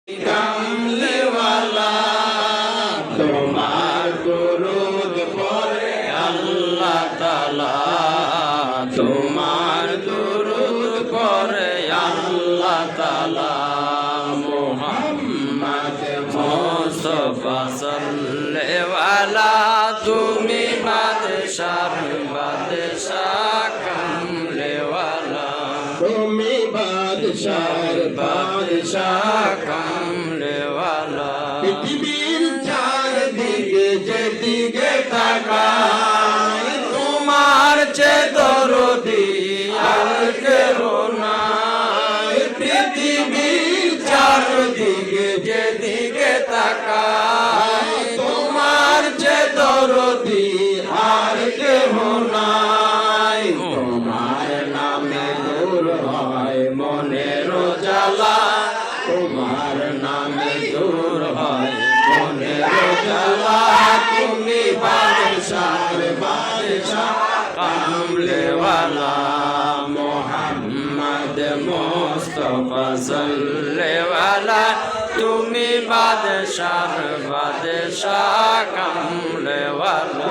কামলিওয়ালা তোমার দুরূদ পড়ে আল্লাহ তাআলা তোমার দুরূদ পড়ে আল্লাহ তাআলা মুহাম্মদ মুস্তাফা সাল্লাল্লাহু তুমি বাদশাহ বাদশাহ কামলিওয়ালা তুমি বাদশাহ বাদশাহ কামলিওয়ালা পৃথিবীর চারদিকে যেদিকে তাকাই তোমার চেয়ে দরদি আর কেহ নাই পৃথিবীর চারদিকে যেদিকে তাকাই তোমার চেয়ে দরদি আর কেহ নাই তোমার নামে দূর হয় মনের জ্বালা তোমার নামে দূর হয় মনের জ্বালা তুমি বাদশাহ বাদশাহ কামলিওয়ালা মুহাম্মদ মুস্তাফা সাল্লাল্লাহু তুমি বাদশাহ বাদশাহ কামলিওয়ালা